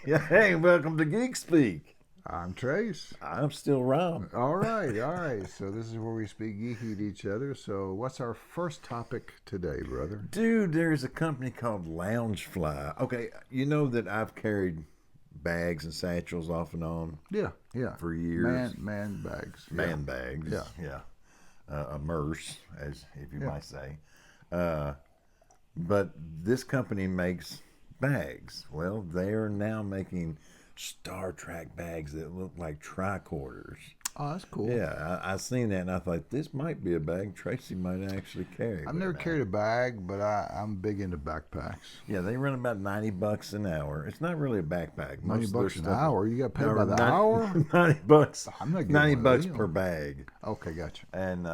Yeah, hey, welcome to Geek Speak. I'm Trace. I'm still Rob. All right, all right. So this is where we speak geeky to each other. So what's our first topic today, brother? Dude, there's a company called Loungefly. Okay, you know that I've carried bags and satchels off and on Yeah. for years. Man bags. Man bags. Yeah. Yeah. A merce, as if you Yeah. might say. But this company makes bags. Well, they are now making Star Trek bags that look like tricorders. Oh, that's cool. Yeah, I seen that and I thought this might be a bag Tracy might actually carry. I've never carried a bag, but I'm big into backpacks. Yeah, they run about $90 an hour. It's not really a backpack. $90 an hour? You got paid No, by the 90 hour? $90. I'm not getting $90 one of these. per bag. Okay, gotcha. And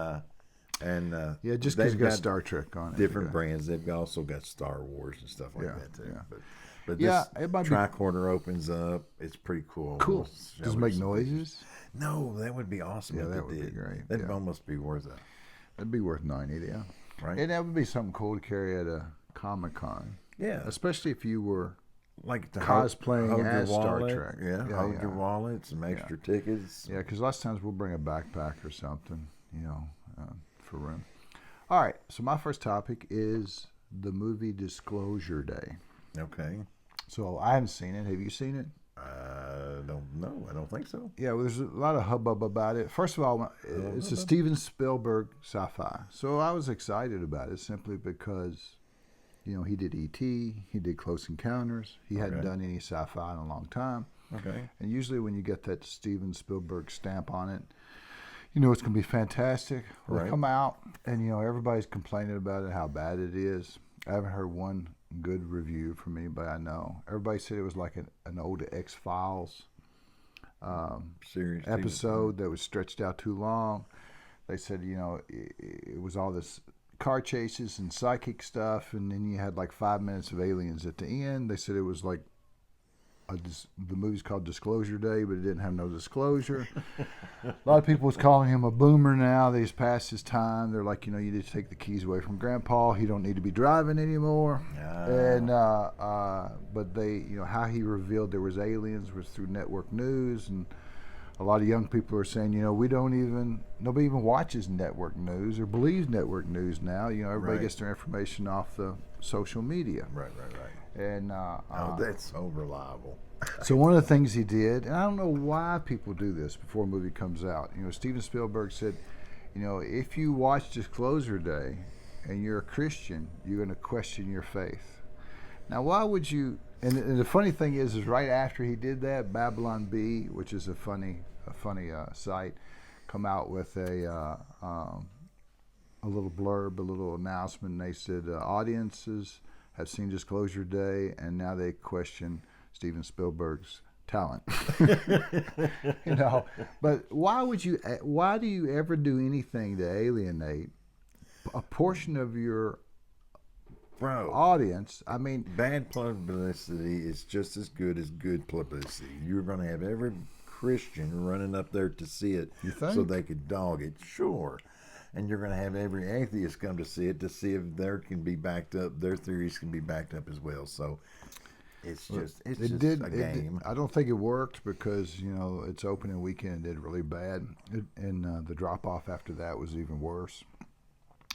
Yeah, just because they've you got Star Trek on it. different yeah. brands. They've also got Star Wars and stuff like Yeah, that too. yeah. But Yeah, this it might be tricorder opens up. It's pretty cool. cool. Show Does it you make some pictures. noises? No, that would be awesome. Yeah, if that it would be did. great, That'd yeah. almost be worth it, That'd be worth 90, yeah. right? And that would be something cool to carry at a Comic-Con. Yeah, Especially if you were like to cosplaying hold your as Star wallet. Trek. Yeah, Yeah, hold yeah. your wallet, some extra tickets. Yeah, because lots of times we'll bring a backpack or something, for room. All right, so my first topic is the movie Disclosure Day. Okay. So I haven't seen it. Have you seen it? I don't know. I don't think so. Yeah, well, there's a lot of hubbub about it. First of all, it's a Steven Spielberg sci-fi. So I was excited about it simply because, he did E.T., he did Close Encounters. He hadn't done any sci-fi in a long time. Okay. And usually when you get that Steven Spielberg stamp on it, it's going to be fantastic. Well, Right. come out, and, everybody's complaining about it, how bad it is. I haven't heard one good review from anybody I know. Everybody said it was like an old X-Files Serious episode that was stretched out too long. They said, it was all this car chases and psychic stuff, and then you had like 5 minutes of aliens at the end. They said it was like the movie's called Disclosure Day, but it didn't have no disclosure. A lot of people was calling him a boomer now. That he's past his time. They're like, you need to take the keys away from Grandpa. He don't need to be driving anymore. And but they, how he revealed there was aliens was through network news, and a lot of young people are saying, nobody even watches network news or believes network news now. Everybody Right. gets their information off the social media. Right. And That's so reliable. so one of the things he did, and I don't know why people do this before a movie comes out. Steven Spielberg said, if you watch Disclosure Day and you're a Christian, you're going to question your faith. Now, why would you? And the funny thing is right after he did that, Babylon Bee, which is a funny site, come out with a little blurb, a little announcement. And they said audiences have seen Disclosure Day, and now they question Steven Spielberg's talent. But why do you ever do anything to alienate a portion of your audience? I mean, Bad publicity is just as good publicity. You're going to have every Christian running up there to see it, You think? so they could dog it. Sure. And you're going to have every atheist come to see it to see if their theories can be backed up as well. So it's just a game. I don't think it worked because its opening weekend did really bad, and the drop off after that was even worse.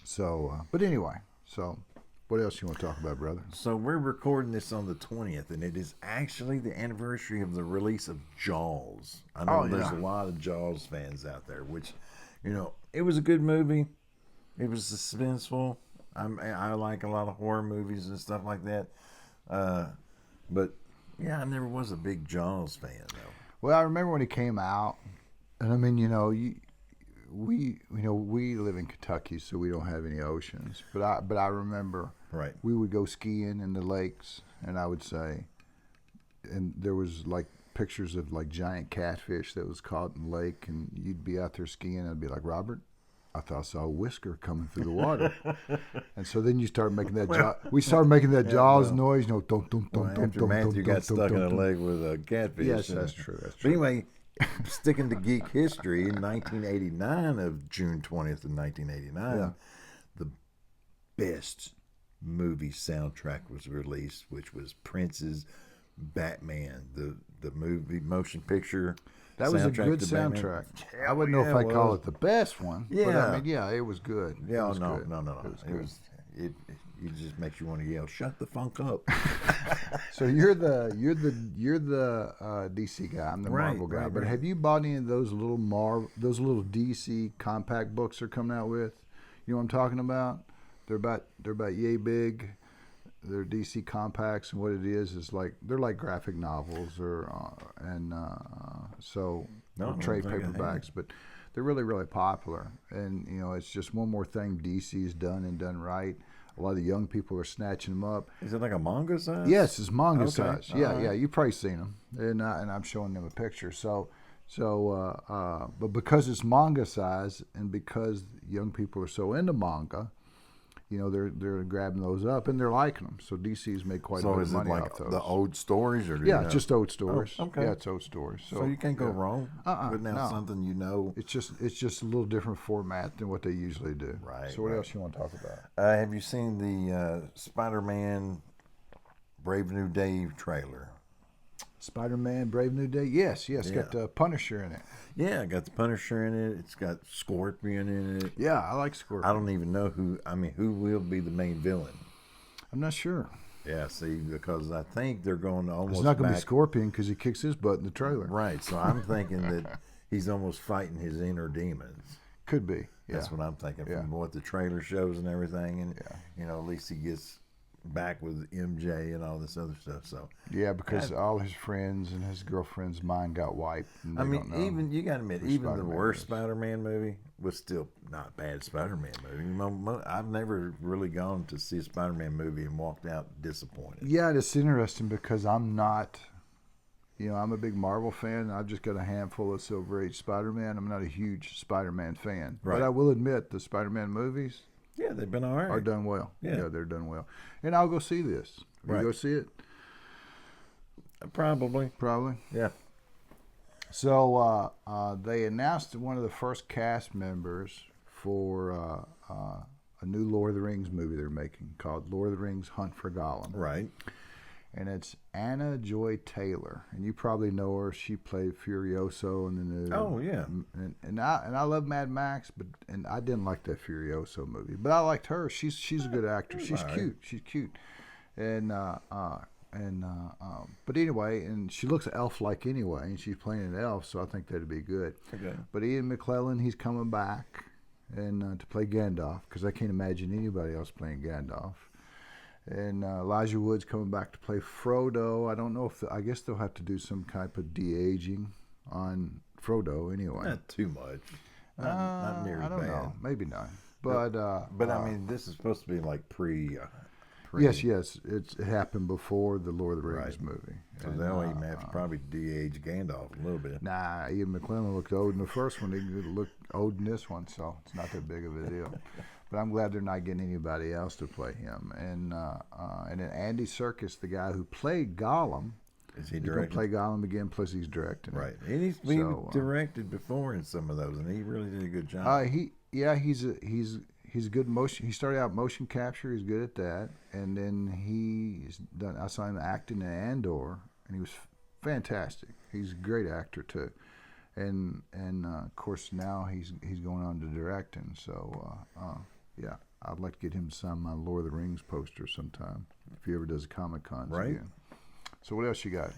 So, but anyway, what else you want to talk about, brother? So we're recording this on the 20th, and it is actually the anniversary of the release of Jaws. I know there's a lot of Jaws fans out there, which, it was a good movie. It was suspenseful. I like a lot of horror movies and stuff like that. But yeah, I never was a big Jaws fan though. Well, I remember when he came out, and I mean, we live in Kentucky, so we don't have any oceans. But I remember we would go skiing in the lakes, and I would say, and there was like pictures of like giant catfish that was caught in the lake, and you'd be out there skiing, and I'd be like, Robert, I thought I saw a whisker coming through the water. And so then you start making that we started making that Jaws noise, dum, dum, dum, After dum, Matthew dum, got stuck dum, in a dum. leg with a catfish. Yes, that's true. But anyway, sticking to geek history, in 1989, of June 20th of 1989, the best movie soundtrack was released, which was Prince's Batman, the movie motion picture. That was a good soundtrack. I wouldn't know if I call it the best one. Yeah, but I mean, yeah, it was good. Yeah, it was no, good. no. It just makes you want to yell, "Shut the funk up!" So you're the DC guy. I'm the Marvel guy. But have you bought any of those little DC compact books they're coming out with? You know what I'm talking about? They're about yay big. They're DC compacts, and what it is like they're like graphic novels trade paperbacks, but they're really popular. And it's just one more thing DC's done and done right. A lot of the young people are snatching them up. Is it like a manga size? Yes, it's manga size. Yeah, you've probably seen them, and I'm showing them a picture. But because it's manga size, and because young people are so into manga, they're grabbing those up and they're liking them. So DC's made quite a bit of money off those. The old stories, or just old stories. Oh, okay. Yeah, it's old stories. So you can't go wrong putting out something It's just a little different format than what they usually do. Right. So what else you want to talk about? Have you seen the Spider-Man Brave New Day trailer? Spider-Man Brave New Day? Yes. It's got the Punisher in it. Yeah, it got the Punisher in it. It's got Scorpion in it. Yeah, I like Scorpion. I don't even know who will be the main villain. I'm not sure. Yeah, see, because I think they're going to almost. It's not going to be Scorpion because he kicks his butt in the trailer. Right, so I'm thinking that he's almost fighting his inner demons. Could be. Yeah. That's what I'm thinking from what the trailer shows and everything. And, at least he gets back with MJ and all this other stuff. So because all his friends and his girlfriend's mind got wiped. And even you got to admit, even the worst Spider-Man movie was still not a bad Spider-Man movie. I've never really gone to see a Spider-Man movie and walked out disappointed. Yeah, it's interesting because I'm not. I'm a big Marvel fan. I've just got a handful of Silver Age Spider-Man. I'm not a huge Spider-Man fan, but I will admit the Spider-Man movies. Yeah, they've been all right. Are done well. Yeah, they're done well. And I'll go see this. Will you go see it? Probably. Yeah. So they announced one of the first cast members for a new Lord of the Rings movie they're making called Lord of the Rings Hunt for Gollum. Right. And it's Anna Joy Taylor, and you probably know her. She played Furioso in the new. Oh yeah. And I love Mad Max, but I didn't like that Furioso movie, but I liked her. She's a good actress. She's cute. She's cute, but anyway, and she looks elf-like anyway, and she's playing an elf, so I think that'd be good. Okay. But Ian McKellen, he's coming back and to play Gandalf because I can't imagine anybody else playing Gandalf. And Elijah Wood's coming back to play Frodo. I don't know I guess they'll have to do some type of de-aging on Frodo anyway. Not too much. Not near as bad. I don't know. Maybe not. But I mean, this is supposed to be like pre. Yes. It happened before the Lord of the Rings movie. So they'll even have to probably de-age Gandalf a little bit. Nah, Ian McKellen looked old in the first one. He looked old in this one, so it's not that big of a deal. But I'm glad they're not getting anybody else to play him. And then Andy Serkis, the guy who played Gollum, is he directing? He's going to play Gollum again, plus he's directing. Right. And he's directed before in some of those, and he really did a good job. He's a good motion. He started out motion capture. He's good at that. And then he's done. I saw him acting in Andor, and he was fantastic. He's a great actor too. And of course now he's going on to directing. So I'd like to get him to sign my Lord of the Rings poster sometime if he ever does a Comic-Con again. So what else you got?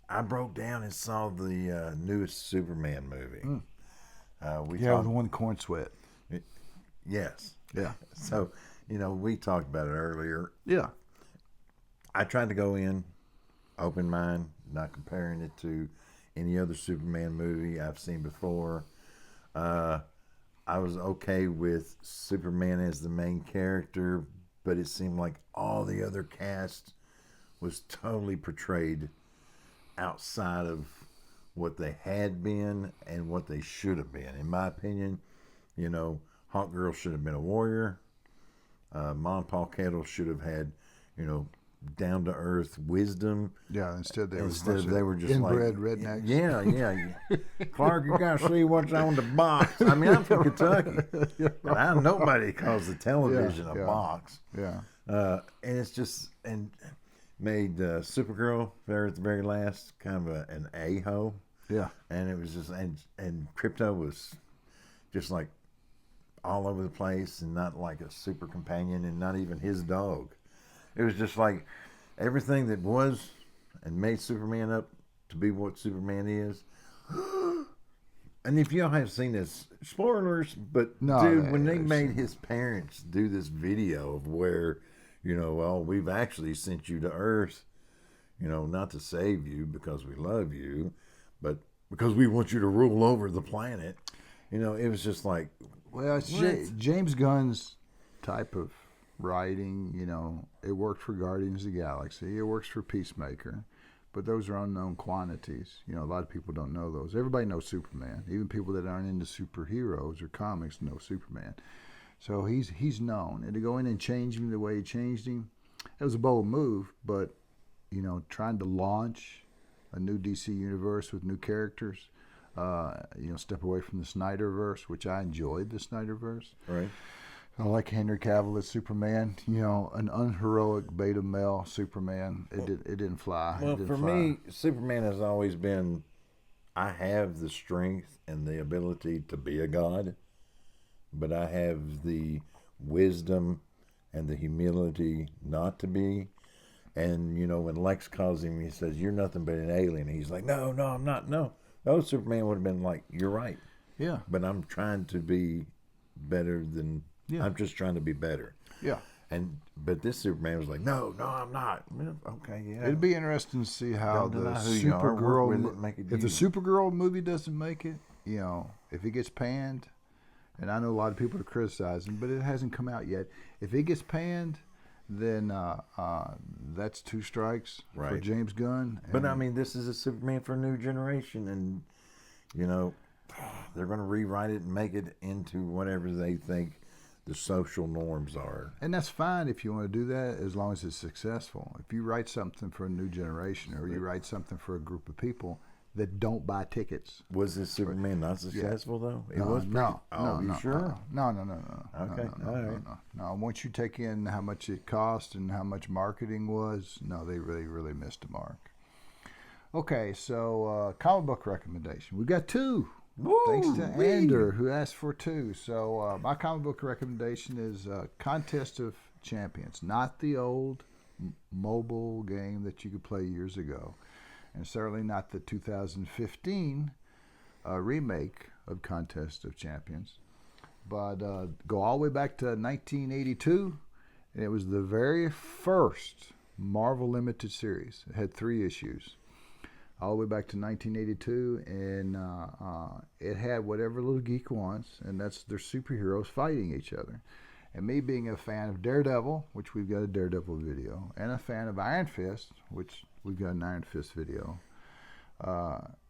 I broke down and saw the newest Superman movie. The one Corn Sweat. Yes. Yeah. So we talked about it earlier. Yeah. I tried to go in open mind, not comparing it to any other Superman movie I've seen before. I was okay with Superman as the main character, but it seemed like all the other cast was totally portrayed outside of what they had been and what they should have been. In my opinion, Hawk Girl should have been a warrior. Mom Paul Kettle should have had, down to earth wisdom. Yeah, instead they were just inbred rednecks. Yeah. Clark, you gotta see what's on the box. I mean, I'm from Kentucky, and nobody calls the television a box. Yeah. And it's just made Supergirl there at the very last, kind of an a-hole. Yeah. And it was just, and Crypto was just like all over the place and not like a super companion and not even his dog. It was just like everything that was and made Superman up to be what Superman is. And if y'all have seen this, spoilers, but No, dude, when they made his parents do this video of where, well, we've actually sent you to Earth, not to save you because we love you, but because we want you to rule over the planet. It was just like, well, it's James Gunn's type of writing. It worked for Guardians of the Galaxy. It works for Peacemaker. But those are unknown quantities. A lot of people don't know those. Everybody knows Superman. Even people that aren't into superheroes or comics know Superman. So he's known. And to go in and change him the way he changed him, it was a bold move. But, trying to launch a new DC universe with new characters, step away from the Snyderverse, which I enjoyed the Snyderverse. Right. I like Henry Cavill as Superman. An unheroic beta male Superman. It didn't fly. Well, for me, Superman has always been, I have the strength and the ability to be a god, but I have the wisdom and the humility not to be. And, when Lex calls him, he says, "You're nothing but an alien." He's like, No, I'm not. No, Superman would have been like, "You're right. Yeah. But I'm trying to be better than... Yeah. I'm just trying to be better." Yeah. But this Superman was like, no, I'm not. Okay, yeah. It'd be interesting to see how the Supergirl, if the Supergirl movie doesn't make it, if it gets panned, and I know a lot of people are criticizing, but it hasn't come out yet. If it gets panned, then that's 2 strikes for James Gunn. But this is a Superman for a new generation, and they're going to rewrite it and make it into whatever they think the social norms are. And that's fine if you want to do that, as long as it's successful. If you write something for a new generation, or you write something for a group of people that don't buy tickets. Was this Superman not successful, though? It was no. Sure? No. Okay. No. Once you take in how much it cost and how much marketing was, no, they really, really missed the mark. Okay, so comic book recommendation. We got 2. Woo, thanks to Ander, who asked for 2. So my comic book recommendation is Contest of Champions, not the old mobile game that you could play years ago, and certainly not the 2015 remake of Contest of Champions, but go all the way back to 1982, and it was the very first Marvel Limited series. It had 3 issues. All the way back to 1982, and it had whatever little geek wants, and that's their superheroes fighting each other. And me being a fan of Daredevil, which we've got a Daredevil video, and a fan of Iron Fist, which we've got an Iron Fist video,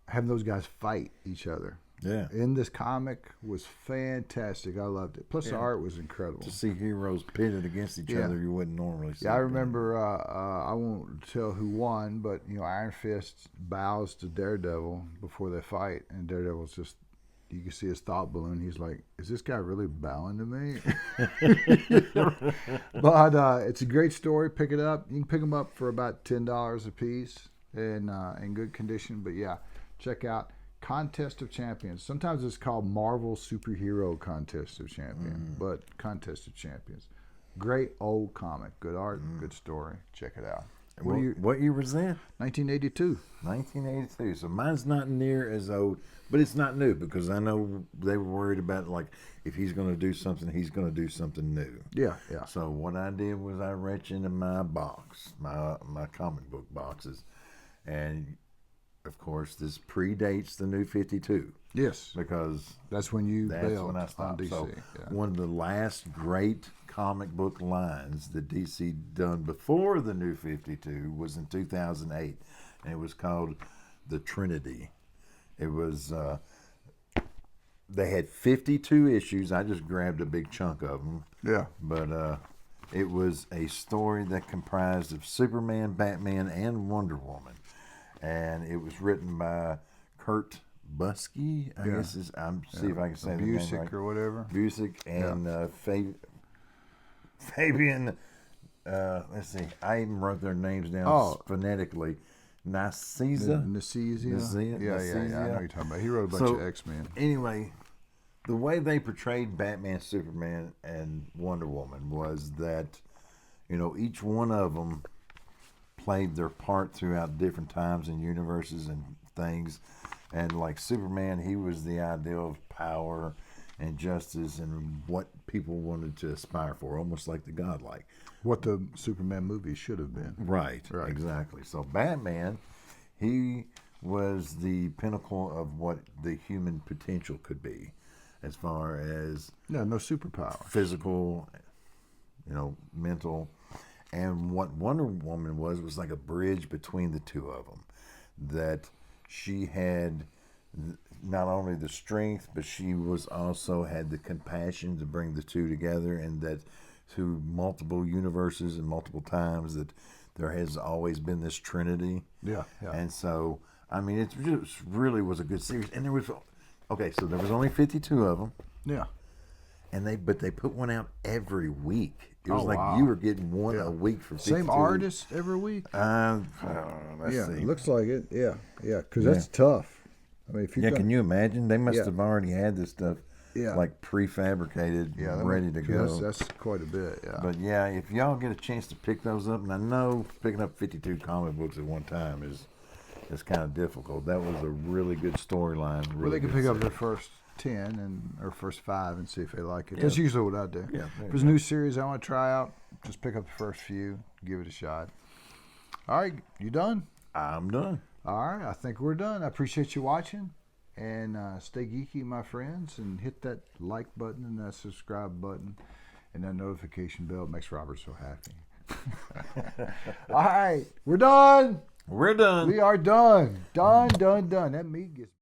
having those guys fight each other. Yeah. In this comic was fantastic. I loved it. Plus the art was incredible. To see heroes pitted against each other, you wouldn't normally see. Yeah, I remember, I won't tell who won, but, Iron Fist bows to Daredevil before they fight, and Daredevil's just, you can see his thought balloon. He's like, is this guy really bowing to me? But it's a great story. Pick it up. You can pick them up for about $10 a piece in good condition. But yeah, check out Contest of Champions. Sometimes it's called Marvel Superhero Contest of Champions, but Contest of Champions. Great old comic. Good art, good story. Check it out. What year was that? 1982. 1982. So mine's not near as old, but it's not new, because I know they were worried about, like, if he's going to do something, he's going to do something new. Yeah. So what I did was I reached into my box, my comic book boxes, and of course this predates the New 52. Yes, because that's when I stopped. On DC. So one of the last great comic book lines that DC done before the New 52 was in 2008, and it was called The Trinity. It was they had 52 issues. I just grabbed a big chunk of them. Yeah, but it was a story that comprised of Superman, Batman, and Wonder Woman, and it was written by Kurt Busiek, I guess is. See if I can say the name right. or whatever. Busiek and Fabian let's see. I even wrote their names down phonetically. Nicieza. Nicieza. Yeah. I know what you're talking about. He wrote a bunch of X-Men. Anyway, the way they portrayed Batman, Superman, and Wonder Woman was that, each one of them played their part throughout different times and universes and things. And like Superman, he was the ideal of power and justice and what people wanted to aspire for, almost like the godlike. What the Superman movie should have been. Right, exactly. So Batman, he was the pinnacle of what the human potential could be, as far as no superpower, physical, mental, and what Wonder Woman was like a bridge between the two of them. That she had not only the strength, but she was also had the compassion to bring the two together, and that through multiple universes and multiple times that there has always been this trinity. Yeah. And so, I mean, it just really was a good series. And there was only 52 of them. Yeah. And they put one out every week. It was you were getting one a week for 52. Same artist every week? Let's see. It looks like it. Yeah, because that's tough. I mean, can you imagine? They must have already had this stuff like prefabricated, ready to go. That's quite a bit, yeah. But yeah, if y'all get a chance to pick those up, and I know picking up 52 comic books at one time is kind of difficult. That was a really good storyline. Well, they can pick up their first 10 or first 5 and see if they like it. That's usually what I do. Yeah, if it's a new series I want to try out, just pick up the first few, give it a shot. All right, you done? I'm done. All right, I think we're done. I appreciate you watching, and stay geeky, my friends, and hit that like button and that subscribe button and that notification bell. It makes Robert so happy. All right, we're done. We're done. We are done. Done. That meat gets